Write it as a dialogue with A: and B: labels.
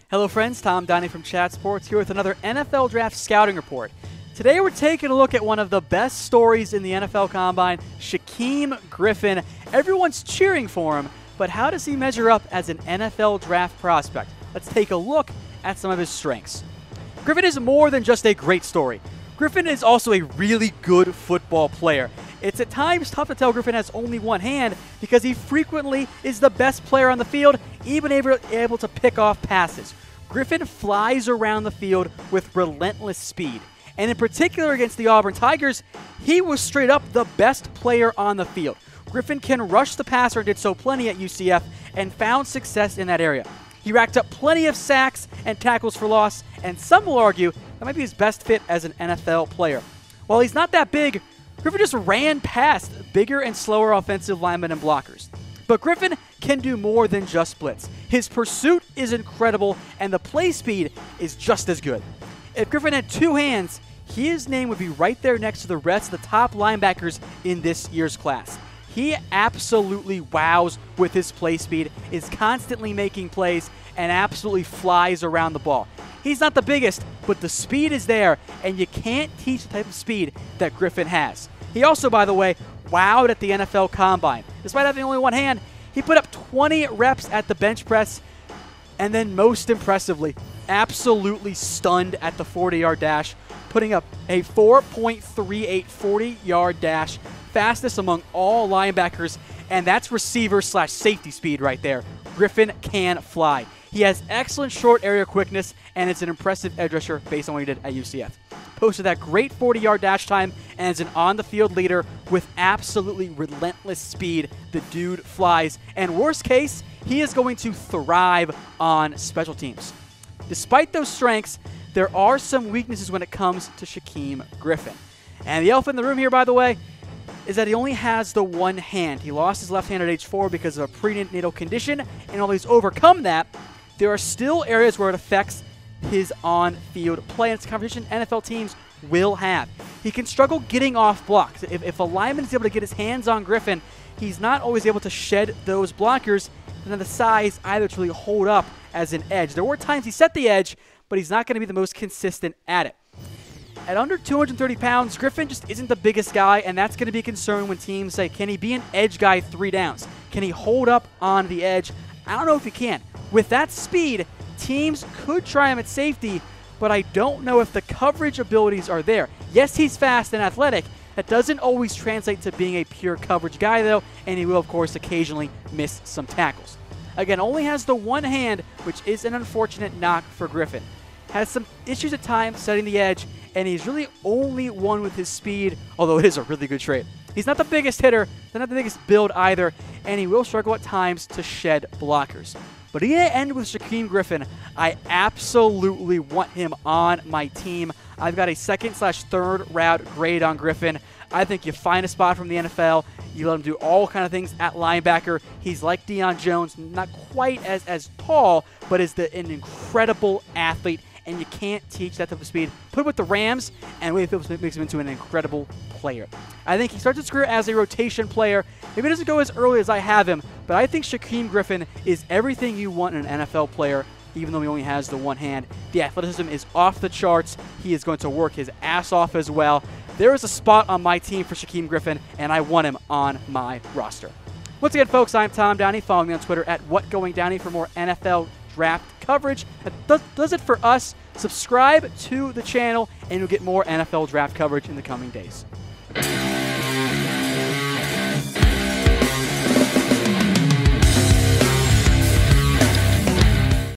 A: Hello friends, Tom Downey from Chat Sports here with another NFL Draft Scouting Report. Today we're taking a look at one of the best stories in the NFL Combine, Shaquem Griffin. Everyone's cheering for him, but how does he measure up as an NFL draft prospect? Let's take a look at some of his strengths. Griffin is more than just a great story. Griffin is also a really good football player. It's at times tough to tell Griffin has only one hand because he frequently is the best player on the field, even able to pick off passes. Griffin flies around the field with relentless speed. And in particular against the Auburn Tigers, he was straight up the best player on the field. Griffin can rush the passer, did so plenty at UCF, and found success in that area. He racked up plenty of sacks and tackles for loss, and some will argue that might be his best fit as an NFL player. While he's not that big, Griffin just ran past bigger and slower offensive linemen and blockers. But Griffin can do more than just blitz. His pursuit is incredible, and the play speed is just as good. If Griffin had two hands, his name would be right there next to the rest of the top linebackers in this year's class. He absolutely wows with his play speed, is constantly making plays, and absolutely flies around the ball. He's not the biggest, but the speed is there, and you can't teach the type of speed that Griffin has. He also, by the way, wowed at the NFL Combine. Despite having only one hand, he put up 20 reps at the bench press, and then most impressively, absolutely stunned at the 40-yard dash, putting up a 4.38 40-yard dash, fastest among all linebackers, and that's receiver/safety speed right there. Griffin can fly. He has excellent short area quickness, and it's an impressive edge rusher based on what he did at UCF. Posted that great 40-yard dash time and is an on-the-field leader with absolutely relentless speed. The dude flies, and worst case, he is going to thrive on special teams. Despite those strengths, there are some weaknesses when it comes to Shaquem Griffin. And the elephant in the room here, by the way, is that he only has the one hand. He lost his left hand at age 4 because of a prenatal condition, and while he's overcome that, there are still areas where it affects his on-field play, and it's a conversation NFL teams will have. He can struggle getting off blocks. If a lineman is able to get his hands on Griffin, he's not always able to shed those blockers and have the size either to really hold up as an edge. There were times he set the edge, but he's not going to be the most consistent at it. At under 230 pounds, Griffin just isn't the biggest guy, and that's going to be a concern when teams say, can he be an edge guy 3 downs? Can he hold up on the edge? I don't know if he can. With that speed, teams could try him at safety, but I don't know if the coverage abilities are there. Yes, he's fast and athletic. That doesn't always translate to being a pure coverage guy, though, and he will, of course, occasionally miss some tackles. Again, only has the one hand, which is an unfortunate knock for Griffin. Has some issues at times setting the edge, and he's really only one with his speed, although it is a really good trait. He's not the biggest hitter, not the biggest build either, and he will struggle at times to shed blockers. But in the end with Shaquem Griffin, I absolutely want him on my team. I've got a 2nd/3rd round grade on Griffin. I think you find a spot from the NFL. You let him do all kind of things at linebacker. He's like Deion Jones, not quite as tall, but is an incredible athlete, and you can't teach that type of speed. Put him with the Rams, and Wade Phillips makes him into an incredible player. I think he starts his career as a rotation player. Maybe it doesn't go as early as I have him, but I think Shaquem Griffin is everything you want in an NFL player, even though he only has the one hand. The athleticism is off the charts. He is going to work his ass off as well. There is a spot on my team for Shaquem Griffin, and I want him on my roster. Once again, folks, I'm Tom Downey. Follow me on Twitter at WhatGoingDowney for more NFL draft coverage. That does it for us. Subscribe to the channel, and you'll get more NFL draft coverage in the coming days.